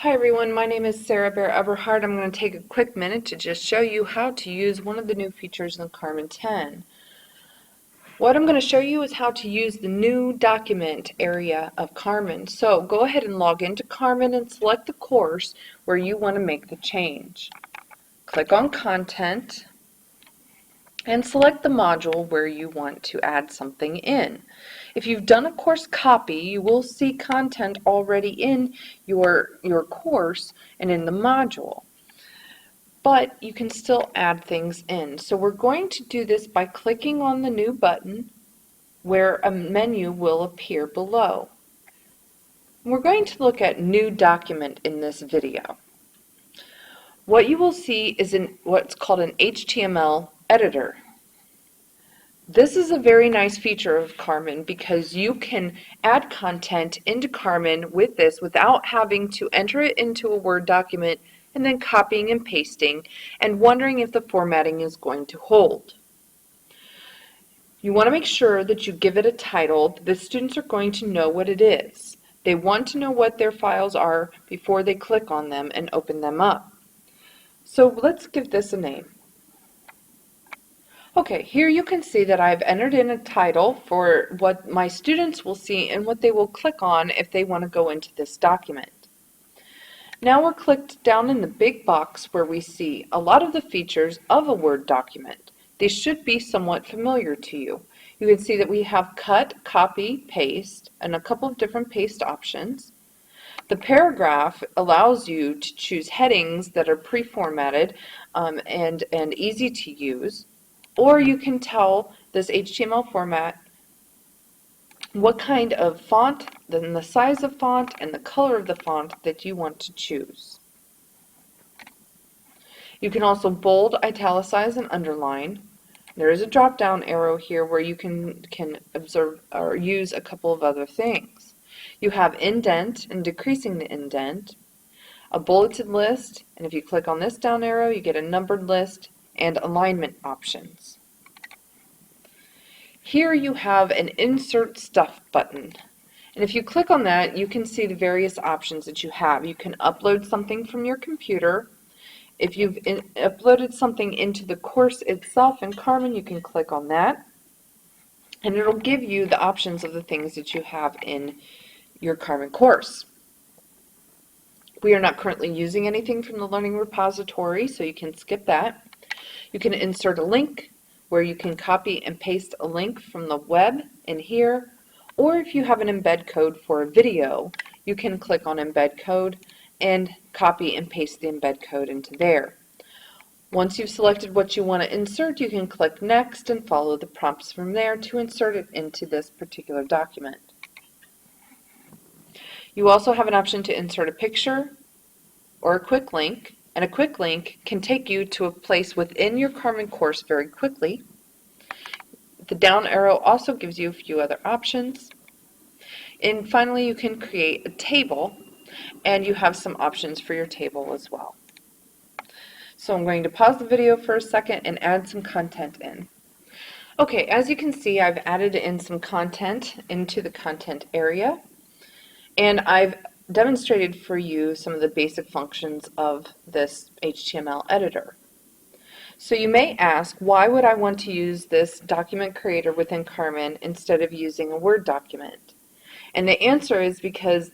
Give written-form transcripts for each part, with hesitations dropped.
Hi everyone, my name is Sarah Bear-Eberhardt. I'm going to take a quick minute to just show you how to use one of the new features in Carmen 10. What I'm going to show you is how to use the new document area of Carmen. So go ahead and log into Carmen and select the course where you want to make the change. Click on Content and select the module where you want to add something in. If you've done a course copy, you will see content already in your course and in the module, but you can still add things in. So we're going to do this by clicking on the new button where a menu will appear below. We're going to look at new document in this video. What you will see is what's called an HTML editor. This is a very nice feature of Carmen because you can add content into Carmen with this without having to enter it into a Word document and then copying and pasting and wondering if the formatting is going to hold. You want to make sure that you give it a title. The students are going to know what it is. They want to know what their files are before they click on them and open them up. So let's give this a name. Okay, here you can see that I've entered in a title for what my students will see and what they will click on if they want to go into this document. Now we're clicked down in the big box where we see a lot of the features of a Word document. These should be somewhat familiar to you. You can see that we have cut, copy, paste, and a couple of different paste options. The paragraph allows you to choose headings that are pre-formatted and easy to use. Or you can tell this HTML format what kind of font, then the size of font, and the color of the font that you want to choose. You can also bold, italicize, and underline. There is a drop-down arrow here where you can observe or use a couple of other things. You have indent and decreasing the indent, a bulleted list, and if you click on this down arrow, you get a numbered list and alignment options. Here you have an Insert Stuff button, and if you click on that, you can see the various options that you have. You can upload something from your computer. If you've uploaded something into the course itself in Carmen, you can click on that, and it'll give you the options of the things that you have in your Carmen course. We are not currently using anything from the Learning Repository, so you can skip that. You can insert a link, where you can copy and paste a link from the web in here, or if you have an embed code for a video, you can click on embed code and copy and paste the embed code into there. Once you've selected what you want to insert, you can click next and follow the prompts from there to insert it into this particular document. You also have an option to insert a picture or a quick link, and a quick link can take you to a place within your Carmen course very quickly. The down arrow also gives you a few other options. And finally, you can create a table, and you have some options for your table as well. So I'm going to pause the video for a second and add some content in. Okay, as you can see, I've added in some content into the content area, and I've demonstrated for you some of the basic functions of this HTML editor. So you may ask, why would I want to use this document creator within Carmen instead of using a Word document? And the answer is because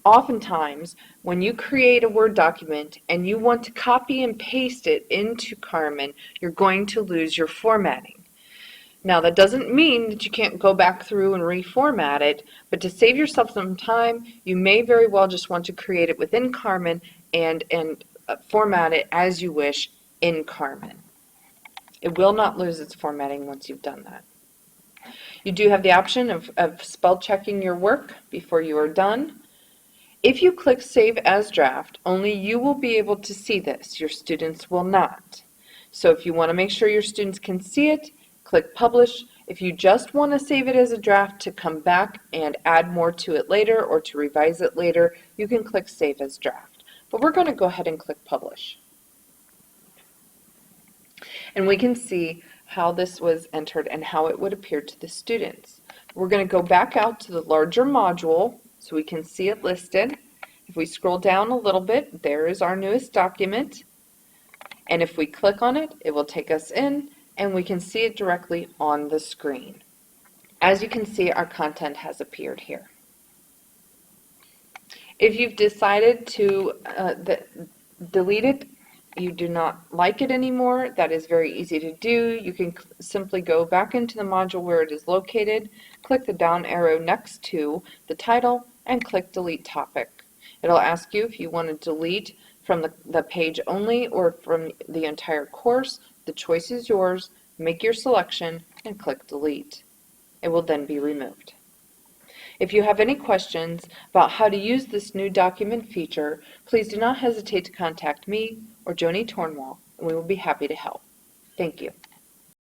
oftentimes when you create a Word document and you want to copy and paste it into Carmen, you're going to lose your formatting. Now, that doesn't mean that you can't go back through and reformat it, but to save yourself some time, you may very well just want to create it within Carmen and format it as you wish in Carmen. It will not lose its formatting once you've done that. You do have the option of spell checking your work before you are done. If you click Save as Draft, only you will be able to see this. Your students will not. So if you want to make sure your students can see it, click Publish. If you just want to save it as a draft to come back and add more to it later or to revise it later, you can click Save as Draft. But we're going to go ahead and click Publish. And we can see how this was entered and how it would appear to the students. We're going to go back out to the larger module so we can see it listed, If we scroll down a little bit, there is our newest document. And if we click on it, it will take us in and we can see it directly on the screen. As you can see, our content has appeared here. If you've decided to delete it, you do not like it anymore, that is very easy to do. You can simply go back into the module where it is located, click the down arrow next to the title, and click Delete Topic. It'll ask you if you want to delete from the page only or from the entire course. The choice is yours. Make your selection and click Delete. It will then be removed. If you have any questions about how to use this new document feature, please do not hesitate to contact me or Joni Tornwall, and we will be happy to help. Thank you.